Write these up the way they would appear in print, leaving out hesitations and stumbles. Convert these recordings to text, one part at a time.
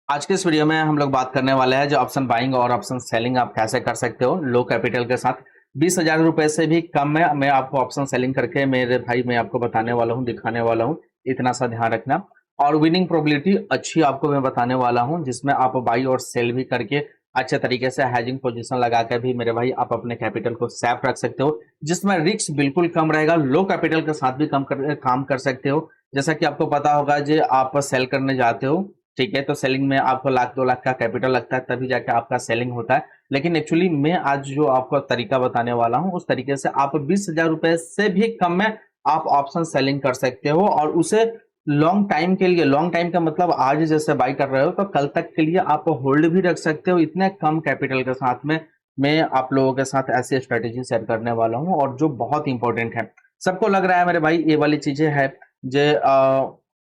आज के इस वीडियो में हम लोग बात करने वाले हैं जो ऑप्शन बाइंग और ऑप्शन सेलिंग आप कैसे कर सकते हो लो कैपिटल के साथ। 20,000 रुपए से भी कम में मैं आपको ऑप्शन सेलिंग करके मेरे भाई मैं आपको बताने वाला हूँ, दिखाने वाला हूँ। इतना सा ध्यान रखना। और विनिंग प्रोबेबिलिटी अच्छी आपको मैं बताने वाला हूँ, जिसमें आप बाई और सेल भी करके अच्छे तरीके से हैजिंग पोजीशन लगा के भी मेरे भाई आप अपने कैपिटल को सेफ रख सकते हो, जिसमें रिस्क बिल्कुल कम रहेगा। लो कैपिटल के साथ भी काम कर सकते हो। जैसा कि आपको पता होगा जो आप सेल करने जाते हो, ठीक है, तो सेलिंग में आपको लाख 2 लाख का कैपिटल लगता है, तभी जाके आपका सेलिंग होता है। लेकिन एक्चुअली मैं आज जो आपको तरीका बताने वाला हूँ, उस तरीके से आप 20,000 रुपए से भी कम में आप ऑप्शन सेलिंग कर सकते हो, और उसे लॉन्ग टाइम के लिए। लॉन्ग टाइम का मतलब आज जैसे बाई कर रहे हो तो कल तक के लिए आप होल्ड भी रख सकते हो। इतने कम कैपिटल के साथ में मैं आप लोगों के साथ ऐसी स्ट्रेटेजी शेयर करने वाला हूँ, और जो बहुत इंपॉर्टेंट है। सबको लग रहा है मेरे भाई ये वाली चीजें है जो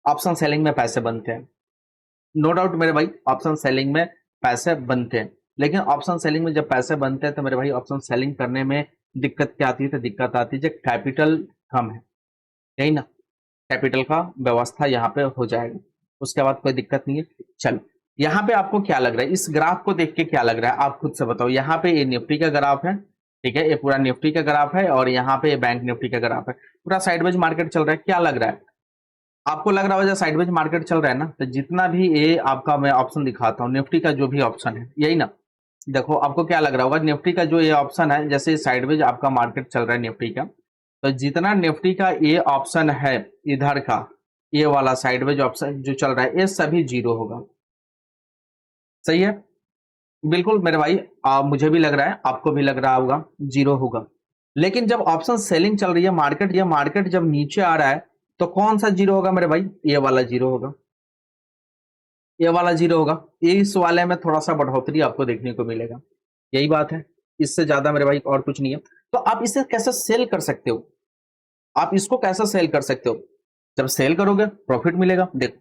ऑप्शन सेलिंग में पैसे बनते हैं। नो डाउट मेरे भाई ऑप्शन सेलिंग में पैसे बनते हैं, लेकिन ऑप्शन सेलिंग में जब पैसे बनते हैं तो मेरे भाई ऑप्शन सेलिंग करने में दिक्कत क्या आती है? तो दिक्कत आती है जब कैपिटल कम है, यही ना। कैपिटल का व्यवस्था यहाँ पे हो जाएगा, उसके बाद कोई दिक्कत नहीं है। चलो, यहाँ पे आपको क्या लग रहा है? इस ग्राफ को देख के क्या लग रहा है आप खुद से बताओ। यहाँ पे ये निफ्टी का ग्राफ है, ठीक है, ये पूरा निफ्टी का ग्राफ है, और यहाँ पे ये बैंक निफ्टी का ग्राफ है। पूरा साइडवेज मार्केट चल रहा है। क्या लग रहा है आपको? लग रहा होगा साइडवेज मार्केट चल रहा है ना। तो जितना भी ये आपका मैं ऑप्शन दिखाता हूँ, निफ्टी का जो भी ऑप्शन है, यही ना। देखो आपको क्या लग रहा होगा, निफ्टी का जो ये ऑप्शन है, जैसे साइडवेज आपका मार्केट चल रहा है निफ्टी का, तो जितना निफ्टी का ये ऑप्शन है इधर का, ये वाला साइडवेज ऑप्शन जो चल रहा है, ये सभी जीरो होगा। सही है, बिल्कुल मेरे भाई। मुझे भी लग रहा है, आपको भी लग रहा होगा जीरो होगा। लेकिन जब ऑप्शन सेलिंग चल रही है मार्केट, या मार्केट जब नीचे आ रहा है, तो कौन सा जीरो होगा मेरे भाई? ये वाला जीरो होगा, ये वाला जीरो होगा। इस वाले में थोड़ा सा बढ़ोतरी आपको देखने को मिलेगा, यही बात है। इससे ज्यादा मेरे भाई और कुछ नहीं है। तो आप इसे कैसे सेल कर सकते हो? आप इसको कैसे सेल कर सकते हो? जब सेल करोगे प्रॉफिट मिलेगा। देखो,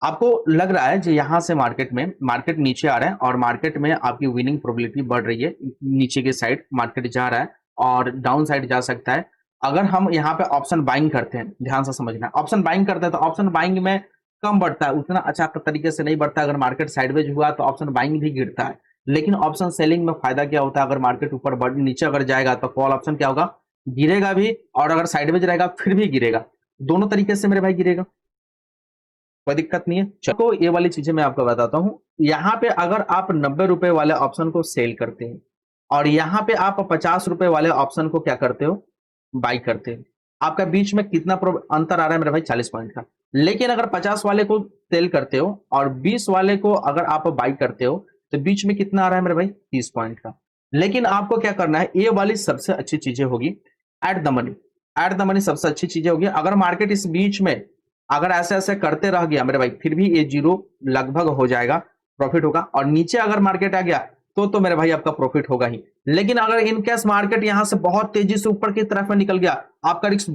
आपको लग रहा है जो यहाँ से मार्केट नीचे आ रहा है, और मार्केट में आपकी विनिंग प्रोबेबिलिटी बढ़ रही है। नीचे के साइड मार्केट जा रहा है, और डाउन साइड जा सकता है। अगर हम यहाँ पे ऑप्शन बाइंग करते हैं, ध्यान से समझना, ऑप्शन बाइंग करते हैं तो ऑप्शन बाइंग में कम बढ़ता है, उतना अच्छा तरीके से नहीं बढ़ता। अगर मार्केट साइडवेज हुआ तो ऑप्शन बाइंग भी गिरता है। लेकिन ऑप्शन सेलिंग में फायदा क्या होता है? अगर मार्केट ऊपर नीचे अगर जाएगा तो कॉल ऑप्शन क्या होगा? गिरेगा भी, और अगर साइडवेज रहेगा फिर भी गिरेगा। दोनों तरीके से मेरे भाई गिरेगा, कोई दिक्कत नहीं है। चलो ये वाली चीजें मैं आपको बताता हूँ। यहाँ पे अगर आप 90 रुपए वाले ऑप्शन को सेल करते हैं, और यहाँ पे आप 50 रुपए वाले ऑप्शन को क्या करते हो? बाई करते हैं। आपका बीच में कितना अंतर आ रहा है मेरे भाई? 40 पॉइंट का। लेकिन अगर 50 वाले को सेल करते हो और 20 वाले को अगर आप बाई करते हो, तो बीच में कितना आ रहा है मेरे भाई? 30 पॉइंट का। लेकिन आपको क्या करना है? ये वाली सबसे अच्छी चीजें होगी, at the money. At the money सबसे अच्छी चीजें होगी। अगर मार्केट इस बीच में अगर ऐसे ऐसे करते रह गया मेरे भाई, फिर भी ये जीरो लगभग हो जाएगा, प्रॉफिट होगा। और नीचे अगर मार्केट आ गया तो मेरे भाई आपका प्रॉफिट होगा ही। लेकिन अगर इन केस मार्केट यहां से बहुत तेजी से ऊपर की तरफ में निकल गया, आपका रिस्क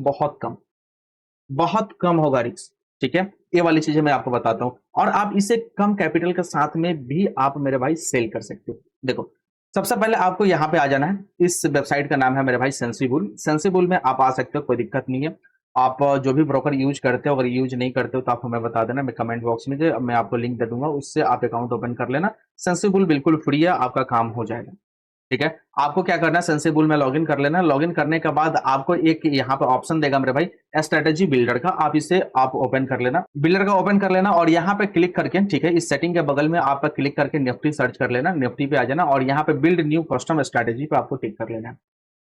बहुत कम होगा रिस्क। ठीक है, ये वाली चीजें मैं आपको बताता हूं। और आप इसे कम कैपिटल के साथ में भी आप मेरे भाई सेल कर सकते हो। देखो, सबसे पहले आपको यहाँ पे आ जाना है। इस वेबसाइट का नाम है मेरे भाई सेंसिबुल। सेंसिबुल में आप आ सकते हो, कोई दिक्कत नहीं है। आप जो भी ब्रोकर यूज करते हो, अगर यूज नहीं करते हो तो आप हमें बता देना, मैं कमेंट बॉक्स में जो मैं आपको लिंक दे दूंगा, उससे आप अकाउंट ओपन कर लेना। सेंसिबुल बिल्कुल फ्री है, आपका काम हो जाएगा। ठीक है, आपको क्या करना है? सेंसिबल में लॉगिन कर लेना। लॉगिन करने के बाद आपको एक यहाँ पे ऑप्शन देगा मेरे भाई, स्ट्रेटेजी बिल्डर का। आप इसे आप ओपन कर लेना, बिल्डर का ओपन कर लेना, और यहाँ पे क्लिक करके, ठीक है, इस सेटिंग के बगल में आप क्लिक करके निफ्टी सर्च कर लेना। निफ्टी पे आ जाना, और यहाँ पे बिल्ड न्यू कस्टम स्ट्रेटेजी पे आपको टिक कर लेना है।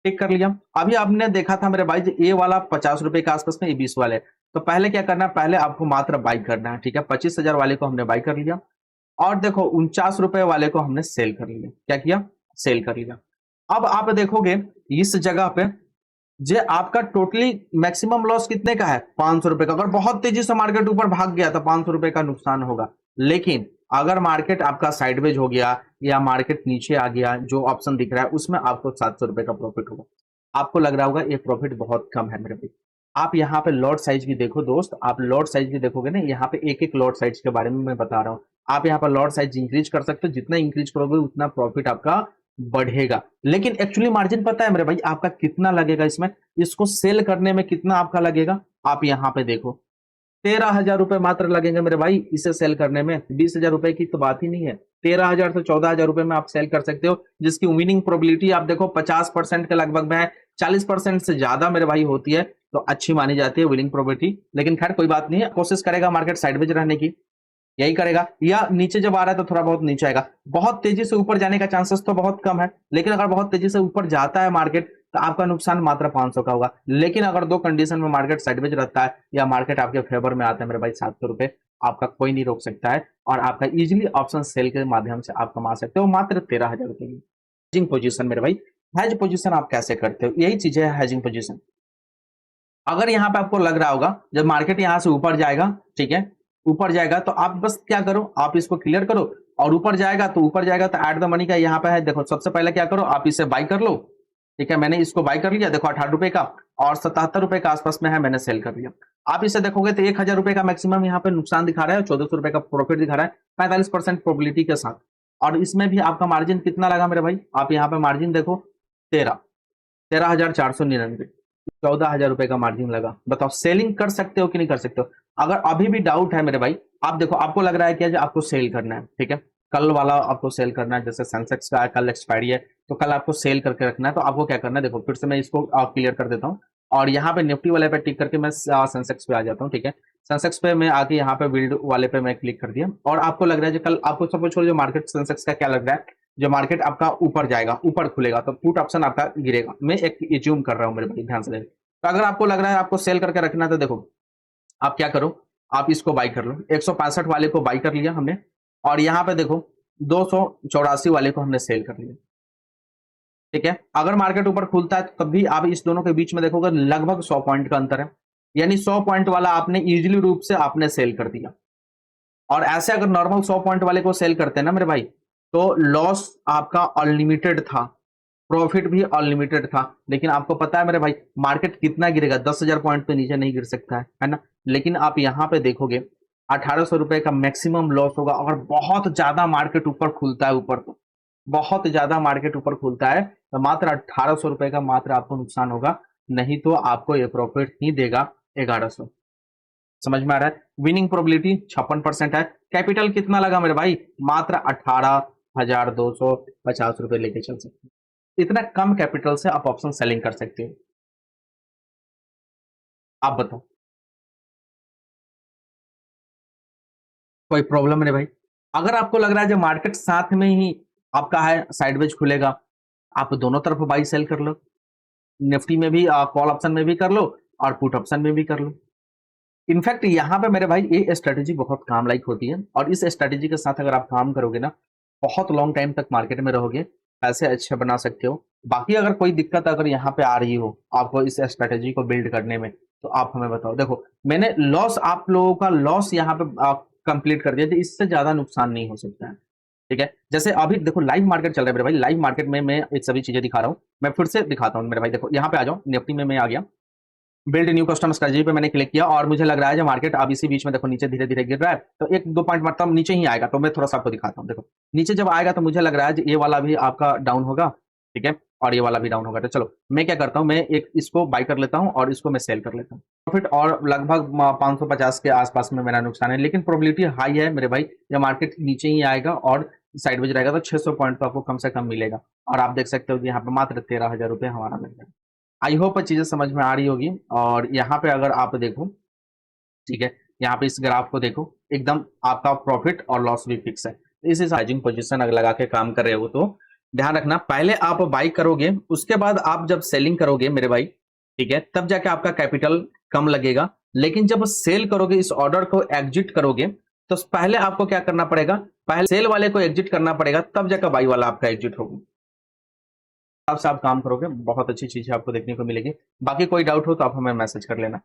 टिक कर लिया। अभी आपने देखा था मेरे भाई ये वाला 50 रुपए के आसपास में, ये 20 वाले। तो पहले क्या करना है? पहले आपको मात्र बाई करना है। ठीक है, 25,000 वाले को हमने बाई कर लिया, और देखो 49 रुपए वाले को हमने सेल कर लिया। क्या किया? सेल कर लिया। अब आप देखोगे इस जगह पे जे आपका टोटली मैक्सिमम लॉस कितने का है? 500 रुपए का। अगर बहुत तेजी से मार्केट ऊपर भाग गया तो 500 रुपए का नुकसान होगा। लेकिन अगर मार्केट आपका साइडवेज हो गया, या मार्केट नीचे आ गया, जो ऑप्शन दिख रहा है उसमें आपको 700 रुपए का प्रॉफिट होगा। आपको लग रहा होगा ये प्रॉफिट बहुत कम है मेरे भाई। आप यहाँ पे लॉट साइज भी देखो दोस्त, आप लॉट साइज भी देखोगे ना, यहाँ पे एक एक लॉट साइज के बारे में मैं बता रहा हूँ। आप यहाँ पर लॉट साइज इंक्रीज कर सकते हो, जितना इंक्रीज करोगे उतना प्रॉफिट आपका बढ़ेगा। लेकिन एक्चुअली मार्जिन पता है मेरे भाई आपका कितना लगेगा इसमें? इसको सेल करने में कितना आपका लगेगा? आप यहाँ पे देखो, 13,000 रुपए मात्र लगेंगे मेरे भाई इसे सेल करने में। 20,000 रुपए की तो बात ही नहीं है। 13,000 से 14,000 रुपए में आप सेल कर सकते हो, जिसकी विनिंग प्रोबेबिलिटी आप देखो 50% के लगभग में है। 40% से ज्यादा मेरे भाई होती है, तो अच्छी मानी जाती है विनिंग प्रोबेबिलिटी। लेकिन खैर कोई बात नहीं है, कोशिश करेगा मार्केट साइडवेज रहने की, यही करेगा। या नीचे जब आ रहा है तो थोड़ा बहुत नीचे आएगा। बहुत तेजी से ऊपर जाने का चांसेस तो बहुत कम है, लेकिन अगर बहुत तेजी से ऊपर जाता है मार्केट तो आपका नुकसान मात्र 500 का होगा। लेकिन अगर दो कंडीशन में मार्केट साइडवेज रहता है या मार्केट आपके फेवर में आता है मेरे भाई 700 रुपए, आपका कोई नहीं रोक सकता है और आपका इजिली ऑप्शन सेल के माध्यम से आप कमा सकते हो मात्र 13,000 रुपए की। हेजिंग पोजीशन मेरे भाई, हेज पोजीशन आप कैसे करते हो, यही चीज है हेजिंग पोजीशन। अगर यहाँ पे आपको लग रहा होगा जब मार्केट यहाँ से ऊपर जाएगा, ठीक है, ऊपर जाएगा तो आप बस क्या करो, आप इसको क्लियर करो और ऊपर जाएगा तो ऐड द मनी का यहाँ पे है। देखो सबसे पहले क्या करो, आप इसे बाई कर लो, ठीक है। मैंने इसको बाई कर लिया, देखो 18 रुपए का और 77 रुपए का आसपास में है, मैंने सेल कर लिया। आप इसे देखोगे तो 1,000 रुपए का मैक्सिमम यहाँ पे नुकसान दिखा रहा है, 1,400 रुपए का प्रॉफिट दिखा रहा है 45% प्रोबेबिलिटी के साथ। और इसमें भी आपका मार्जिन कितना लगा मेरे भाई, आप यहाँ पे मार्जिन देखो 13,499, 14,000 रुपए का मार्जिन लगा। बताओ सेलिंग कर सकते हो कि नहीं कर सकते हो। अगर अभी भी डाउट है मेरे भाई, आप देखो आपको लग रहा है कि आपको सेल करना है, ठीक है, कल वाला आपको सेल करना है, जैसे सेंसेक्स का कल एक्सपायरी है तो कल आपको सेल करके रखना है, तो आपको क्या करना है, देखो फिर से मैं इसको क्लियर कर देता हूँ और यहाँ पे निफ्टी वाले पे टिक करके मैं सेंसेक्स पे आ जाता हूँ, ठीक है। सेंसेक्स पे मैं आके यहाँ पे बिल्ड वाले पे मैं क्लिक कर दिया और आपको लग रहा है जो कल आपको सपोज छोड़िए मार्केट सेंसेक्स का क्या लग रहा है, जो मार्केट आपका ऊपर जाएगा, ऊपर खुलेगा तो पुट ऑप्शन आपका गिरेगा। मैं एक एज्यूम कर रहा हूँ मेरे भाई, ध्यान से। तो अगर आपको लग रहा है आपको सेल करके रखना है तो देखो आप क्या करो, आप इसको बाई कर लो। 165 वाले को बाई कर लिया हमने और यहाँ पे देखो 284 वाले को हमने सेल कर लिया, ठीक है। अगर मार्केट ऊपर खुलता है तब भी आप इस दोनों के बीच में देखोगे लगभग 100 पॉइंट का अंतर है, यानी 100 पॉइंट वाला आपने इजिली रूप से आपने सेल कर दिया। और ऐसे अगर नॉर्मल 100 पॉइंट वाले को सेल करते हैं ना मेरे भाई, तो लॉस आपका अनलिमिटेड था, प्रॉफिट भी अनलिमिटेड था। लेकिन आपको पता है मेरे भाई मार्केट कितना गिरेगा, 10,000 पॉइंट तो नीचे नहीं गिर सकता है ना। लेकिन आप यहाँ पे देखोगे 1,800 रुपए का मैक्सिमम लॉस होगा। अगर बहुत ज्यादा मार्केट ऊपर खुलता है, ऊपर तो बहुत ज्यादा मार्केट ऊपर खुलता है तो मात्र 1,800 रुपए का मात्र आपको नुकसान होगा, नहीं तो आपको ये प्रॉफिट ही देगा 1,100। समझ में आ रहा है। विनिंग प्रोबेबिलिटी 56% है। कैपिटल कितना लगा मेरे भाई, मात्र 18,250 रुपए लेके चल सकते हैं। इतना कम कैपिटल से आप ऑप्शन सेलिंग कर सकते हो। आप बताओ कोई प्रॉब्लम है भाई। अगर आपको लग रहा है जो मार्केट साथ में ही आपका है साइडवेज खुलेगा, आप दोनों तरफ बाई सेल कर लो, निफ्टी में भी कॉल ऑप्शन में भी कर लो और पुट ऑप्शन में भी कर लो। इनफैक्ट यहाँ पे मेरे भाई ये स्ट्रेटेजी बहुत काम लाइक होती है और इस स्ट्रेटेजी के साथ अगर आप काम करोगे ना, बहुत लॉन्ग टाइम तक मार्केट में रहोगे, पैसे अच्छे बना सकते हो। बाकी अगर कोई दिक्कत अगर यहाँ पे आ रही हो आपको इस स्ट्रेटेजी को बिल्ड करने में, तो आप हमें बताओ। देखो मैंने लॉस, आप लोगों का लॉस यहाँ पे कंप्लीट कर दिया, तो इससे ज्यादा नुकसान नहीं हो सकता है, ठीक है। जैसे अभी देखो लाइव मार्केट चल रहा है मेरे भाई, लाइव मार्केट में मैं एक सभी चीजें दिखा रहा हूँ। मैं फिर से दिखाता हूँ मेरे भाई, देखो यहाँ पे आ जाओ, निफ्टी में मैं आ गया, बिल्ड न्यू कस्टम स्ट्रेटजी पे मैंने क्लिक किया और मुझे लग रहा है जो मार्केट अब इसी बीच में देखो नीचे धीरे धीरे गिर रहा है, तो एक दो पॉइंट मतलब नीचे ही आएगा। तो मैं थोड़ा सा आपको दिखाता हूँ, देखो नीचे जब आएगा तो मुझे लग रहा है ये वाला भी आपका डाउन होगा, ठीक है, और ये वाला भी डाउन होगा। तो चलो मैं क्या करता हूँ, मैं एक इसको बाय कर लेता हूँ और इसको मैं सेल कर लेता हूँ। प्रॉफिट और लगभग 550 के आसपास में मेरा नुकसान है, लेकिन प्रोबेबिलिटी हाई है मेरे भाई, जब मार्केट नीचे ही आएगा और साइडवेज रहेगा तो 600 पॉइंट तो आपको कम से कम मिलेगा। और आप देख सकते हो कि यहाँ पे मात्र 13,000 रुपये हमारा मिल गया। आई होप चीजें समझ में आ रही होगी। और यहाँ पे अगर आप देखो, ठीक है, यहाँ पे इस ग्राफ को देखो, एकदम आपका प्रॉफिट और लॉस भी फिक्स है। इस हाइजिंग पोजीशन अगर लगा के काम कर रहे हो तो ध्यान रखना, पहले आप बाई करोगे, उसके बाद आप जब सेलिंग करोगे मेरे भाई, ठीक है, तब जाके आपका कैपिटल कम लगेगा। लेकिन जब सेल करोगे, इस ऑर्डर को एग्जिट करोगे, तो पहले आपको क्या करना पड़ेगा, पहले सेल वाले को एग्जिट करना पड़ेगा, तब जाकर बाई वाला आपका एग्जिट होगा। से आप काम करोगे बहुत अच्छी चीजें आपको देखने को मिलेगी। बाकी कोई डाउट हो तो आप हमें मैसेज कर लेना।